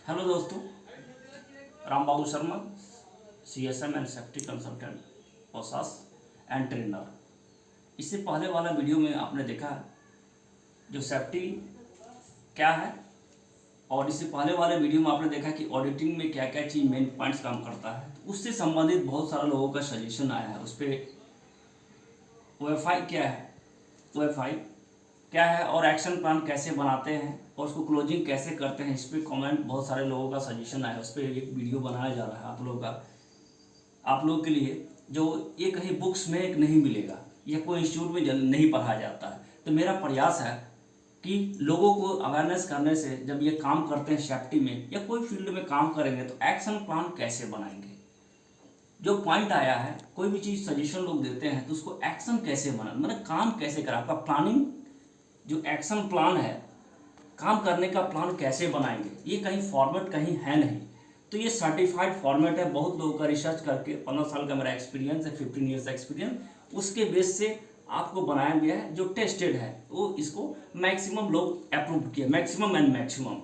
Hello दोस्तों, Ram Babu Sharma, CSM and safety consultant, OHSAS and trainer. इससे पहले वाला वीडियो में आपने देखा जो सेफ्टी क्या है, और इससे पहले वाले वीडियो में आपने देखा कि ऑडिटिंग में क्या क्या चीज़ मेन पॉइंट्स काम करता है। तो उससे संबंधित बहुत सारे लोगों का सजेशन आया है। उस पर OFI क्या है, OFI क्या है और एक्शन प्लान कैसे बनाते हैं और उसको क्लोजिंग कैसे करते हैं, इस पर कमेंट बहुत सारे लोगों का सजेशन आया। उस पर एक वीडियो बनाया जा रहा है आप लोगों के लिए, जो ये कहीं बुक्स में एक नहीं मिलेगा या कोई इंस्टीट्यूट में नहीं पढ़ाया जाता है। तो मेरा प्रयास है कि लोगों को अवेयरनेस करने से, जब ये काम करते हैं सेफ्टी में या कोई फील्ड में काम करेंगे तो एक्शन प्लान कैसे बनाएंगे। जो पॉइंट आया है, कोई भी चीज़ सजेशन लोग देते हैं तो उसको एक्शन कैसे बना, मतलब काम कैसे करा, आपका प्लानिंग जो एक्शन प्लान है, काम करने का प्लान कैसे बनाएंगे। ये कहीं फॉर्मेट कहीं है नहीं, तो ये सर्टिफाइड फॉर्मेट है। बहुत लोगों का रिसर्च करके 15 साल का मेरा एक्सपीरियंस है, 15 ईयर्स एक्सपीरियंस, उसके बेस से आपको बनाया गया है जो टेस्टेड है। वो इसको मैक्सिमम लोग अप्रूव किए, मैक्सिमम एंड मैक्सिमम।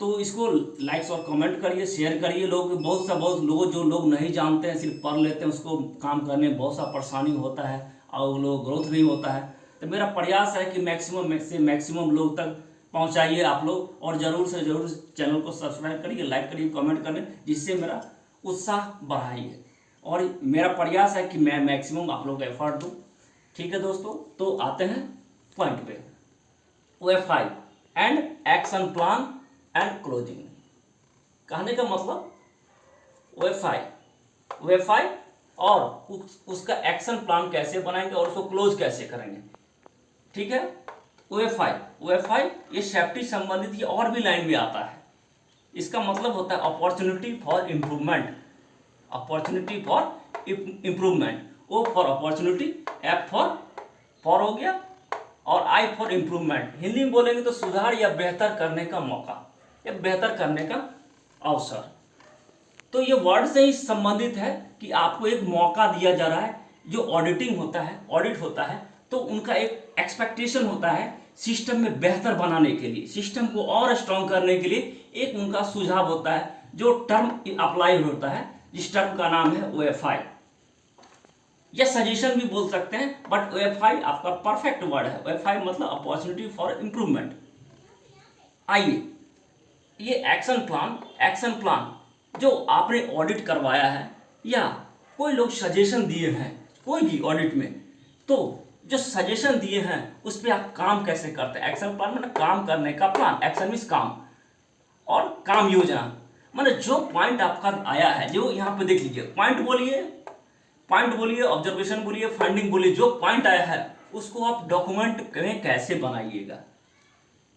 तो इसको लाइक्स और कमेंट करिए, शेयर करिए। बहुत लोग जो लोग नहीं जानते हैं, सिर्फ पढ़ लेते हैं, उसको काम करने में बहुत सा परेशानी होता है और लोग ग्रोथ नहीं होता है। तो मेरा प्रयास है कि मैक्सिमम से मैक्सिमम लोग तक पहुंचाइए आप लोग, और ज़रूर से ज़रूर चैनल को सब्सक्राइब करिए, लाइक करिए, कमेंट करें, जिससे मेरा उत्साह बढ़ाइए। और मेरा प्रयास है कि मैं मैक्सिमम आप लोग का एफर्ट दूँ। ठीक है दोस्तों, तो आते हैं पॉइंट पे। OFI and action plan and closing. कहने का मतलब OFI और उसका एक्शन प्लान कैसे बनाएंगे और उसको क्लोज कैसे करेंगे। ठीक है, OFI ये सेफ्टी संबंधित ये और भी लाइन में आता है। इसका मतलब होता है opportunity for improvement. Opportunity for improvement, O for opportunity, F for हो गया, और I फॉर इम्प्रूवमेंट। हिंदी में बोलेंगे तो सुधार या बेहतर करने का मौका या बेहतर करने का अवसर। तो ये वर्ड से ही संबंधित है कि आपको एक मौका दिया जा रहा है। जो ऑडिटिंग होता है, ऑडिट होता है, तो उनका एक एक्सपेक्टेशन होता है सिस्टम में बेहतर बनाने के लिए, सिस्टम को और स्ट्रॉन्ग करने के लिए एक उनका सुझाव होता है, जो टर्म अप्लाई होता है, जिस टर्म का नाम है OFI या सजेशन भी बोल सकते हैं, बट OFI आपका परफेक्ट वर्ड है। OFI मतलब अपॉर्चुनिटी फॉर इम्प्रूवमेंट। आइए, ये एक्शन प्लान जो आपने ऑडिट करवाया है या कोई लोग सजेशन दिए हैं कोई भी ऑडिट में, तो जो सजेशन दिए हैं उस पर आप काम कैसे करते हैं। एक्शन प्लान मतलब काम करने का प्लान, एक्शन मीन्स काम, और काम योजना मतलब जो पॉइंट आपका आया है, जो यहाँ पे देख लीजिए, पॉइंट बोलिए, ऑब्जर्वेशन बोलिए, फाइंडिंग बोलिए, जो पॉइंट आया है उसको आप डॉक्यूमेंट में कैसे बनाइएगा।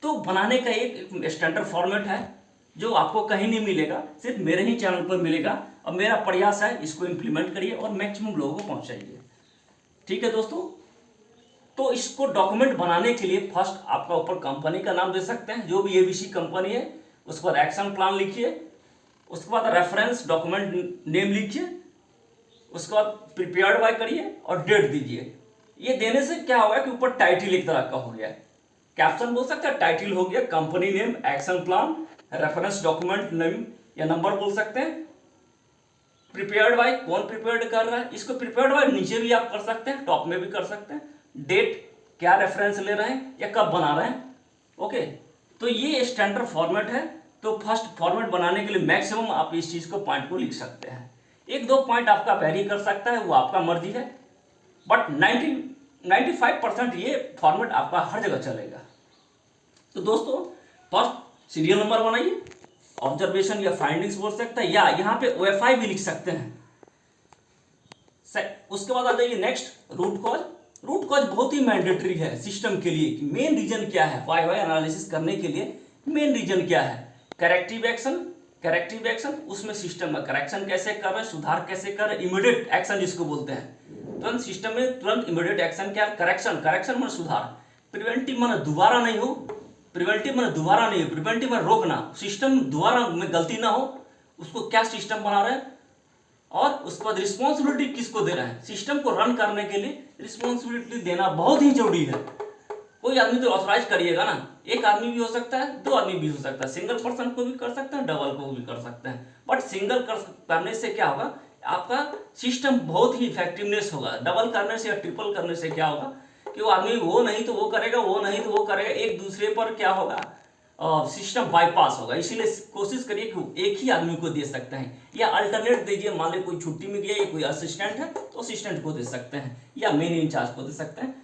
तो बनाने का एक स्टैंडर्ड फॉर्मेट है जो आपको कहीं नहीं मिलेगा, सिर्फ मेरे ही चैनल पर मिलेगा। और मेरा प्रयास है इसको इम्प्लीमेंट करिए और मैक्सिमम लोगों को पहुंचाइए। ठीक है दोस्तों, तो इसको डॉक्यूमेंट बनाने के लिए फर्स्ट आपका ऊपर कंपनी का नाम दे सकते हैं, जो भी ABC कंपनी है। उसके बाद एक्शन प्लान लिखिए, उसके बाद रेफरेंस डॉक्यूमेंट नेम लिखिए, उसके बाद प्रिपेयर्ड बाय करिए और डेट दीजिए। ये देने से क्या होगा कि ऊपर टाइटल एक तरह का हो गया, कैप्शन बोल सकते हैं, टाइटल हो गया, company name, action plan, reference document name या नंबर बोल सकते हैं। प्रिपेयर्ड बाय, कौन प्रिपेयर्ड कर रहा है, इसको प्रिपेयर्ड बाय नीचे भी आप कर सकते हैं, टॉप में भी कर सकते हैं। डेट, क्या रेफरेंस ले रहे हैं या कब बना रहे हैं। ओके, तो ये स्टैंडर्ड फॉर्मेट है। तो फर्स्ट फॉर्मेट बनाने के लिए मैक्सिमम आप इस चीज को पॉइंट को लिख सकते हैं। एक दो पॉइंट आपका वेरी कर सकता है, वो आपका मर्जी है, बट 95% ये फॉर्मेट आपका हर जगह चलेगा। तो दोस्तों, फर्स्ट सीरियल नंबर बनाइए, ऑब्जर्वेशन या फाइंडिंग्स बोल सकते हैं, या यहाँ पे OFI भी लिख सकते हैं। उसके बाद आ जाइए नेक्स्ट, रूट कॉज बहुत ही मैंडेटरी है सिस्टम के लिए कि मेन रीजन क्या है, वाई एनालिसिस करने के लिए मेन रीजन क्या है। करेक्टिव एक्शन, उसमें सिस्टम में करेक्शन कैसे कर रहे हैं, सुधार कैसे कर रहे हैं। इमीडिएट एक्शन जिसको बोलते हैं, तुरंत सिस्टम में तुरंत इमीडिएट एक्शन क्या, करेक्शन मतलब सुधार। प्रिवेंटिव मतलब दोबारा नहीं हो, प्रिवेंटिव मतलब रोकना, सिस्टम दोबारा में गलती ना हो, उसको क्या सिस्टम बना रहे हैं। और उसके बाद रिस्पॉन्सिबिलिटी किसको दे रहे हैं, सिस्टम को रन करने के लिए रिस्पॉन्सिबिलिटी देना बहुत ही जरूरी है। कोई आदमी तो ऑथराइज करिएगा ना, एक आदमी भी हो सकता है, दो आदमी भी हो सकता है, सिंगल पर्सन को भी कर सकते हैं, डबल को भी कर सकते हैं। बट सिंगल करने से क्या होगा, आपका सिस्टम बहुत ही इफेक्टिवनेस होगा। डबल करने से या ट्रिपल करने से क्या होगा कि वो आदमी वो नहीं तो वो करेगा, वो नहीं तो वो करेगा, एक दूसरे पर क्या होगा, सिस्टम बाईपास होगा। इसीलिए कोशिश करिए कि एक ही आदमी को दे सकते हैं, या अल्टरनेट दीजिए। मान लीजिए कोई छुट्टी में गया या कोई असिस्टेंट है तो असिस्टेंट को दे सकते हैं, या मेन इंचार्ज को दे सकते हैं।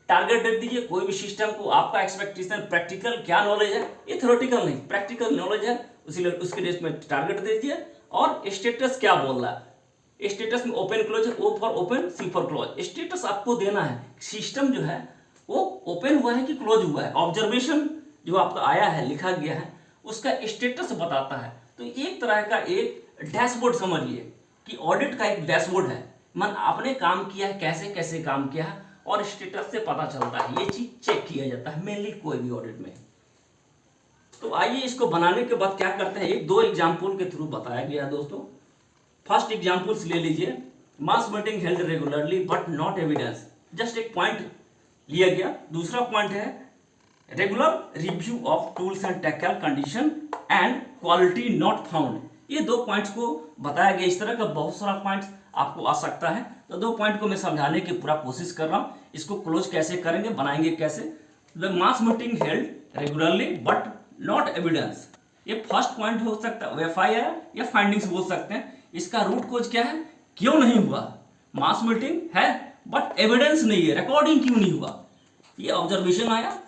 टारगेट दे दीजिए कोई भी सिस्टम को। आपका एक्सपेक्टेशन प्रैक्टिकल क्या नॉलेज है, ये थ्योरेटिकल नहीं, प्रैक्टिकल नॉलेज है, इसीलिए उसके बेस में टारगेट दे दीजिए। और स्टेटस क्या बोल रहा है, स्टेटस में ओपन क्लोज है, O for open, C for close. Status आपको देना है सिस्टम जो है वो ओपन हुआ है कि क्लोज हुआ है। ऑब्जर्वेशन जो आपका आया है, लिखा गया है, उसका स्टेटस बताता है। तो एक तरह का एक डैशबोर्ड समझिए कि ऑडिट का एक डैशबोर्ड है, मन आपने काम किया है, कैसे कैसे काम किया है, और स्टेटस से पता चलता है। ये चीज चेक किया जाता है मेनली कोई भी ऑडिट में। तो आइए इसको बनाने के बाद क्या करते हैं, एक दो एग्जाम्पल के थ्रू बताया गया दोस्तों। फर्स्ट एग्जाम्पल्स ले लीजिए, mass meeting held regularly but not evidence. Just एक पॉइंट लिया गया। दूसरा पॉइंट है regular review of tools and technical condition and quality not found. ये दो पॉइंट्स को बताया गया। इस तरह का बहुत सारा पॉइंट्स आपको आ सकता है, तो दो पॉइंट को मैं समझाने की पूरा कोशिश कर रहा हूँ। इसको क्लोज कैसे करेंगे, बनाएंगे कैसे। The mass meeting held regularly but not evidence, ये फर्स्ट पॉइंट हो सकता है, एफआईआर या फाइंडिंग्स बोल सकते हैं। इसका रूट कोज क्या है, क्यों नहीं हुआ। मास मीटिंग है बट एविडेंस नहीं है, रिकॉर्डिंग क्यों नहीं हुआ, ये ऑब्जर्वेशन आया।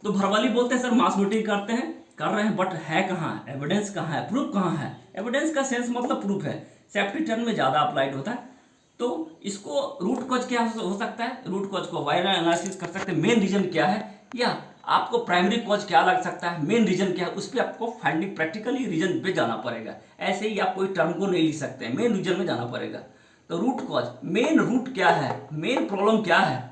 तो भरवाली बोलते हैं सर मास मीटिंग करते हैं, कर रहे हैं, बट है कहाँ, एविडेंस कहाँ है, प्रूफ कहाँ है। एविडेंस का सेंस मतलब प्रूफ है, सेफ्टी टर्म में ज़्यादा अप्लाइड होता है। तो इसको रूट कॉज क्या हो सकता है, रूट कॉज को वायरल एनालिसिस कर सकते हैं, मेन रीजन क्या है, या आपको प्राइमरी कॉज क्या लग सकता है, मेन रीजन क्या है, उस पर आपको फाइंडिंग प्रैक्टिकली रीजन पे जाना पड़ेगा। ऐसे ही आप कोई टर्म को नहीं लिख सकते, मेन रीजन में जाना पड़ेगा। तो रूट कॉज, मेन रूट क्या है, मेन प्रॉब्लम क्या है,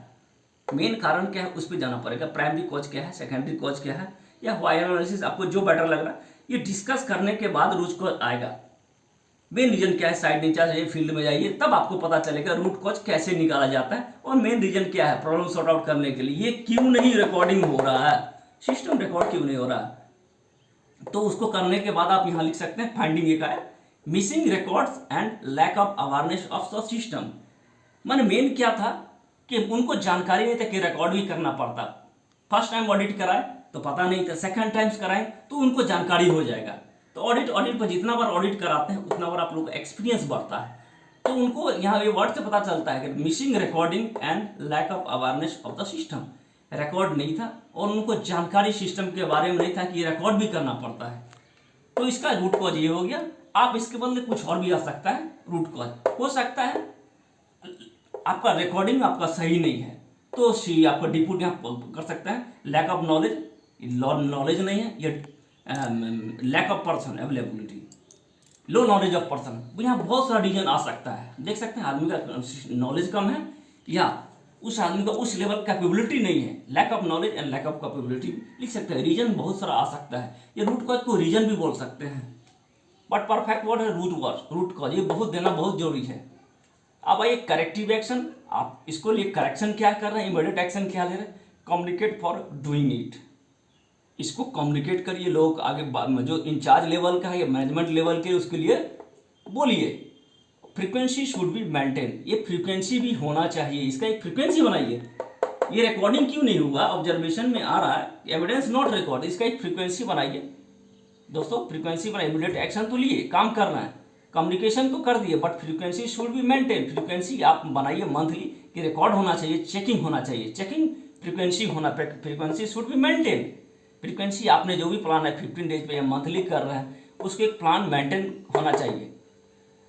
मेन कारण क्या है, उस पर जाना पड़ेगा। प्राइमरी कॉज क्या है, सेकेंडरी कॉज क्या है, या वायरल एनालिसिस, आपको जो बेटर लग रहा है ये डिस्कस करने के बाद रूट कॉज आएगा। मेन रीजन क्या है, साइड नीचा जाइए, फील्ड में जाइए, तब आपको पता चलेगा रूट कॉज कैसे निकाला जाता है, और मेन रीजन क्या है प्रॉब्लम सॉर्ट आउट करने के लिए। ये क्यों नहीं रिकॉर्डिंग हो रहा है, सिस्टम रिकॉर्ड क्यों नहीं हो रहा है। तो उसको करने के बाद आप यहाँ लिख सकते हैं फाइंडिंग एक है, missing records and lack of awareness of the system. माने मेन क्या था कि उनको जानकारी नहीं था कि रिकॉर्ड भी करना पड़ता। फर्स्ट टाइम ऑडिट कराए तो पता नहीं था, सेकंड टाइम्स कराएं तो उनको जानकारी हो जाएगा। तो ऑडिट पर जितना बार ऑडिट कराते हैं उतना बार आप लोग का एक्सपीरियंस बढ़ता है। तो उनको यहाँ ये वर्ड से पता चलता है कि missing recording and lack of awareness of the system. Record नहीं था और उनको जानकारी सिस्टम के बारे में नहीं था कि ये रिकॉर्ड भी करना पड़ता है। तो इसका रूट कॉज ये हो गया। आप इसके बदले कुछ और भी आ सकता है। रूट कॉज हो सकता है आपका रिकॉर्डिंग आपका सही नहीं है, तो सी आपका डिपुट यहाँ कर सकते हैं। लैक ऑफ नॉलेज, नॉलेज नहीं है, या lack of person availability, low knowledge of person. यहाँ बहुत सारा रीजन आ सकता है। देख सकते हैं आदमी का नॉलेज कम है, या उस आदमी का उस लेवल कैपेबिलिटी नहीं है। Lack of knowledge and lack of capability लिख सकते हैं। रीजन बहुत सारा आ सकता है। ये रूट कॉज को रीजन भी बोल सकते हैं, बट परफेक्ट वर्ड है रूट कॉज। ये बहुत देना बहुत जरूरी है। अब आइए करेक्टिव एक्शन। आप इसको लिए करेक्शन क्या कर रहे हैं, इमीडिएट एक्शन क्या ले रहे हैं, कम्युनिकेट फॉर डूइंग इट। इसको कम्युनिकेट करिए लोग आगे, जो इंचार्ज लेवल का है या मैनेजमेंट लेवल के, उसके लिए बोलिए। फ्रीक्वेंसी शुड बी मेंटेन, ये फ्रीक्वेंसी भी होना चाहिए, इसका एक फ्रीक्वेंसी बनाइए। ये रिकॉर्डिंग क्यों नहीं हुआ, ऑब्जर्वेशन में आ रहा है, एविडेंस नॉट रिकॉर्ड, इसका एक फ्रीक्वेंसी बनाइए दोस्तों। फ्रीक्वेंसी बनाइए, इमीडिएट एक्शन तो लिए, काम करना है, कम्युनिकेशन तो कर दिए, but frequency should be maintain. Frequency आप बनाइए मंथली कि रिकॉर्ड होना चाहिए, चेकिंग होना चाहिए, चेकिंग फ्रीक्वेंसी होना, frequency should be maintain. Frequency आपने जो भी प्लान है 15 डेज पे या मंथली कर रहे हैं, उसके एक प्लान मेंटेन होना चाहिए।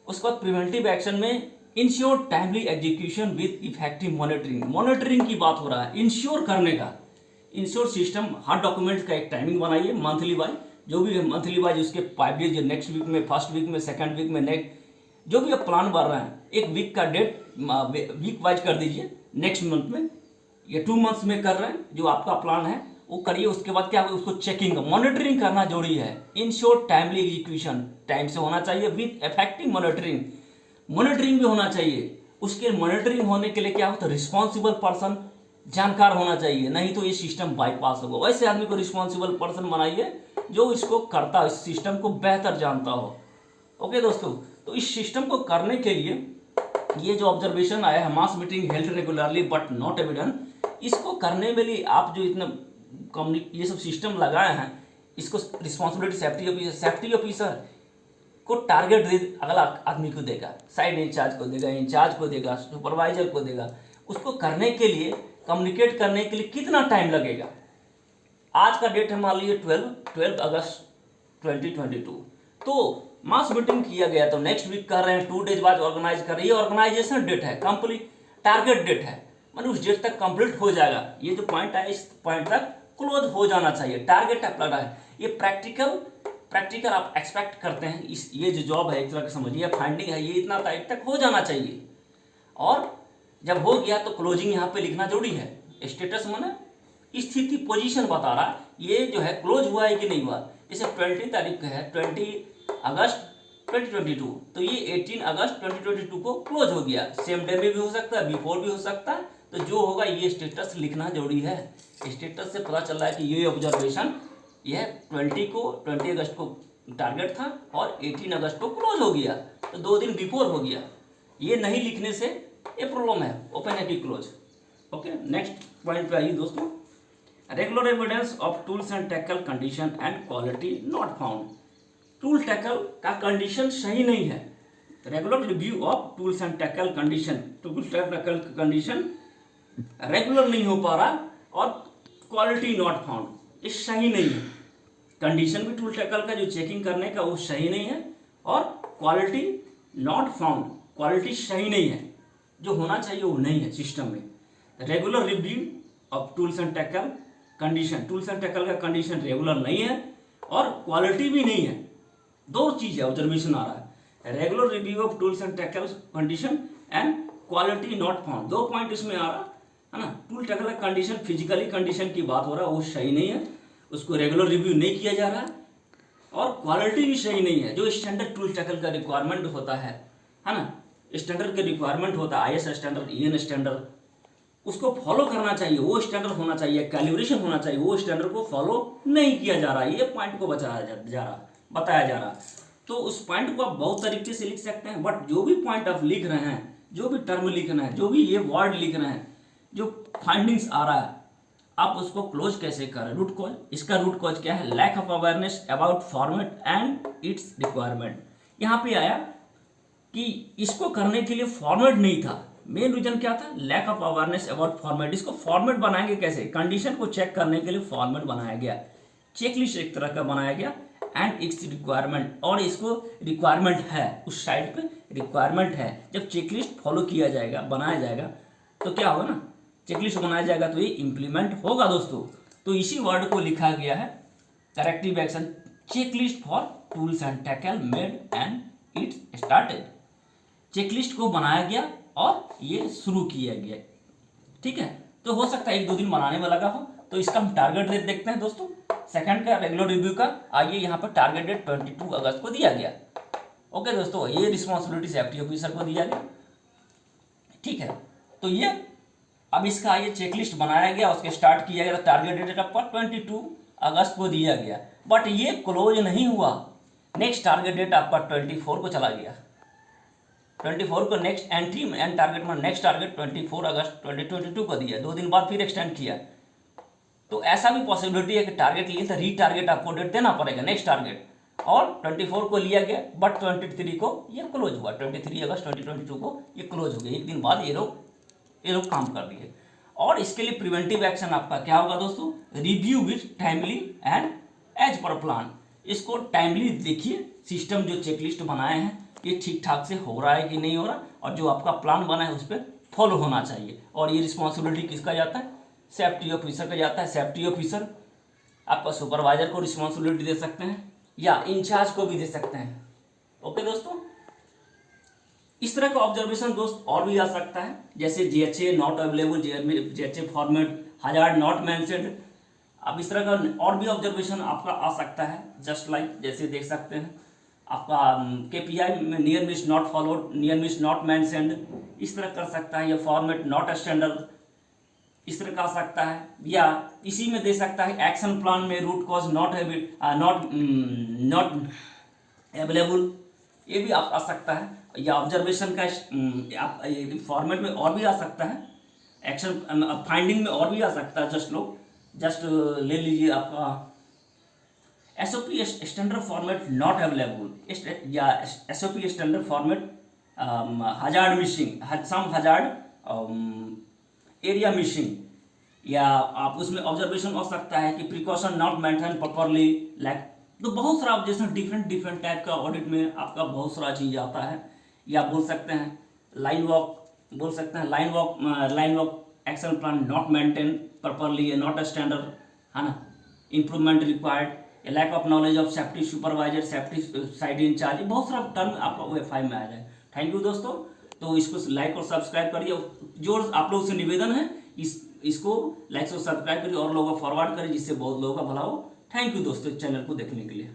उसके बाद प्रिवेंटिव एक्शन में ensure timely execution with effective monitoring. Monitoring की बात हो रहा है, इंश्योर करने का। इंश्योर सिस्टम, हर डॉक्यूमेंट्स का एक टाइमिंग बनाइए मंथली वाइज, जो भी है मंथली वाइज, उसके 5 डेज, नेक्स्ट वीक में, फर्स्ट वीक में, सेकंड वीक में, नेक्स्ट जो भी आप प्लान बन रहे हैं, एक वीक का डेट वीक वाइज कर दीजिए, नेक्स्ट मंथ में या 2 मंथ्स में कर रहे हैं, जो आपका प्लान है वो करिए। उसके बाद क्या होगा, उसको चेकिंग मॉनिटरिंग करना जरूरी है। इंश्योर टाइमली एग्जीक्यूशन, टाइम से होना चाहिए, विद इफेक्टिव मॉनिटरिंग। मॉनिटरिंग भी होना चाहिए। उसके मॉनिटरिंग होने के लिए क्या होता है, रिस्पॉन्सिबल पर्सन जानकार होना चाहिए, नहीं तो ये सिस्टम बाईपास होगा। वैसे आदमी को रिस्पॉन्सिबल पर्सन बनाइए जो इसको करता हो, इस सिस्टम को बेहतर जानता हो। ओके दोस्तों, तो इस सिस्टम को करने के लिए ये जो ऑब्जर्वेशन आया है, mass meeting held regularly but not evident, इसको करने में लिए आप जो इतना ये सब सिस्टम लगाए हैं, इसको रिस्पॉन्सिबिलिटी सेफ्टी ऑफिसर को टारगेट अगला आदमी को देगा, साइड इंचार्ज को देगा, इंचार्ज को देगा, सुपरवाइजर को देगा। उसको करने के लिए, कम्युनिकेट करने के लिए कितना टाइम लगेगा। आज का डेट है मान लीजिए 12 अगस्त 2022, तो मास मीटिंग किया गया, तो नेक्स्ट वीक कर रहे हैं, 2 डेज बाद ऑर्गेनाइज कर रही है। ऑर्गेनाइजेशन डेट है, कंप्लीट टारगेट डेट है, मतलब उस डेट तक कंप्लीट हो जाएगा। ये जो पॉइंट है, इस पॉइंट तक क्लोज हो जाना चाहिए, टारगेट आप लगा है। ये प्रैक्टिकल आप एक्सपेक्ट करते हैं, इस ये जो जॉब है एक तरह का समझिए, फाइंडिंग है, ये इतना टाइम तक हो जाना चाहिए। और जब हो गया तो क्लोजिंग यहाँ पे लिखना जरूरी है। स्टेटस माने स्थिति, पोजीशन बता रहा ये जो है क्लोज हुआ है कि नहीं हुआ। जैसे 20 तारीख का है, 20 अगस्त 2022, तो ये 18 अगस्त 2022 को क्लोज हो गया। सेम डे में भी हो सकता है, बिफोर भी हो सकता है, तो जो होगा ये स्टेटस लिखना जरूरी है। स्टेटस से पता चल रहा है कि ये ऑब्जर्वेशन यह 20 अगस्त को टारगेट था और 18 अगस्त को क्लोज हो गया, तो 2 दिन बिफोर हो गया। ये नहीं लिखने से ये प्रॉब्लम है, ओपन है कि क्लोज। ओके, नेक्स्ट पॉइंट पे आइए दोस्तों। Regular evidence of tools and tackle condition and quality not found. Tool tackle का कंडीशन सही नहीं है। Regular review of tools and tackle condition, tools tackle condition regular नहीं हो पा रहा और क्वालिटी नॉट फाउंड, ये सही नहीं है। कंडीशन भी टूल टैकल का जो चेकिंग करने का वो सही नहीं है, और क्वालिटी नॉट फाउंड, क्वालिटी सही नहीं है, जो होना चाहिए वो नहीं है सिस्टम में। Regular review of tools and tackle condition, tools and tackle का कंडीशन रेगुलर नहीं है और क्वालिटी भी नहीं है। 2 चीज है, ऑब्जर्वेशन आ रहा है, regular review of tools and tackle condition and quality not found. 2 point इसमें आ रहा है ना। टूल टैकल का कंडीशन, फिजिकली कंडीशन की बात हो रहा है, वो सही नहीं है, उसको रेगुलर रिव्यू नहीं किया जा रहा है, और क्वालिटी भी सही नहीं है। जो स्टैंडर्ड टूल टैकल का रिक्वायरमेंट होता है ना, स्टैंडर्ड के रिक्वायरमेंट होता है, IS स्टैंडर्ड, EN स्टैंडर्ड, उसको फॉलो करना चाहिए, वो स्टैंडर्ड होना चाहिए, कैलिब्रेशन होना चाहिए, वो स्टैंडर्ड को फॉलो नहीं किया जा रहा है। ये पॉइंट को बताया जा रहा। तो उस पॉइंट को आप बहुत तरीके से लिख सकते हैं, बट जो भी पॉइंट आप लिख रहे हैं, जो भी टर्म लिख रहे हैं, जो भी ये वर्ड लिख रहे हैं, जो फाइंडिंग्स आ रहा है, आप उसको क्लोज कैसे करें। रूट कॉज, इसका रूट कॉज क्या है, lack of awareness about format and its requirement. यहाँ पे आया कि इसको करने के लिए फॉर्मेट नहीं था। मेन रीजन क्या था, lack of awareness about format. इसको फॉर्मेट बनाएंगे कैसे, कंडीशन को चेक करने के लिए फॉर्मेट बनाया गया, चेकलिस्ट एक तरह का बनाया गया, एंड इट्स रिक्वायरमेंट, और इसको रिक्वायरमेंट है, उस साइड पे रिक्वायरमेंट है। जब चेकलिस्ट फॉलो किया जाएगा, बनाया जाएगा, तो क्या होगा ना, चेकलिस्ट बनाया जाएगा तो ये इंप्लीमेंट होगा दोस्तों। तो इसी वर्ड को लिखा गया है, corrective action checklist for tools and tackle made and it's started. Checklist को बनाया गया और ये शुरू किया गया, ठीक है। तो हो सकता है 1-2 दिन बनाने में लगा हो। तो इसका हम टारगेट डेट देखते हैं दोस्तों, सेकंड का रेगुलर रिव्यू का। आइए यहाँ पर टारगेट डेट 22 अगस्त को दिया गया। ओके दोस्तों, ये रिस्पॉन्सिबिलिटी सेफ्टी ऑफिसर को दिया गया, ठीक है। तो ये अब इसका आइए चेकलिस्ट बनाया गया, उसके स्टार्ट किया गया, टारगेट डेट आपका 22 अगस्त को दिया गया, बट ये क्लोज नहीं हुआ। नेक्स्ट टारगेट डेट आपका 24 को चला गया, 24 को नेक्स्ट एंट्री एंड टारगेट में नेक्स्ट टारगेट 24 अगस्त 2022 को दिया, 2 दिन बाद फिर एक्सटेंड किया। तो ऐसा भी पॉसिबिलिटी है कि टारगेट लिए तो री टारगेट आपको डेट देना पड़ेगा, नेक्स्ट टारगेट, और 24 को लिया गया, बट 23 को ये क्लोज हुआ, 23 अगस्त 2022 को ये क्लोज हो गया। 1 दिन बाद ये लोग काम कर दिए। और इसके लिए प्रिवेंटिव एक्शन आपका क्या होगा दोस्तों, review with timely and as per plan. इसको टाइमली देखिए, सिस्टम जो चेकलिस्ट बनाए हैं ये ठीक ठाक से हो रहा है कि नहीं हो रहा, और जो आपका प्लान बना है उस पर फॉलो होना चाहिए। और ये रिस्पॉन्सिबिलिटी किसका जाता है, सेफ्टी ऑफिसर का जाता है। सेफ्टी ऑफिसर आपका सुपरवाइजर को रिस्पॉन्सिबिलिटी दे सकते हैं या इंचार्ज को भी दे सकते हैं। ओके दोस्तों, इस तरह का ऑब्जर्वेशन दोस्त और भी आ सकता है, जैसे GHA not available, GHA format hazard not mentioned. अब इस तरह का और भी ऑब्जर्वेशन आपका आ सकता है, जस्ट लाइक जैसे देख सकते हैं आपका KPI में near miss not followed, near miss not mentioned, इस तरह कर सकता है। या फॉर्मेट नॉट स्टैंडर्ड, इस तरह का आ सकता है, या इसी में दे सकता है एक्शन प्लान में रूट कॉज नॉट अवेलेबल, ये भी आ सकता है, या ऑब्जर्वेशन का फॉर्मेट में और भी आ सकता है, एक्शन फाइंडिंग में और भी आ सकता है। जस्ट ले लीजिए आपका SOP standard format not available, या SOP standard format hazard missing, some hazard area missing, या आप उसमें ऑब्जर्वेशन हो सकता है कि precaution not maintain properly, like, तो बहुत सारा ऑब्जेक्शन डिफरेंट टाइप का ऑडिट में आपका बहुत सारा चीज़ आता है। या बोल सकते हैं लाइन वॉक, बोल सकते हैं line walk action plan not maintain properly, not standard, है ना, improvement required, lack of knowledge of safety supervisor, safety site incharge, बहुत सारा टर्म आपका OFI में आ जाए। थैंक यू दोस्तों। तो इसको लाइक और सब्सक्राइब करिए, जो आप लोगों से निवेदन है इसको लाइक और सब्सक्राइब करिए और लोगों को फॉरवर्ड करिए, जिससे बहुत लोगों का भला हो। थैंक यू दोस्तों चैनल को देखने के लिए।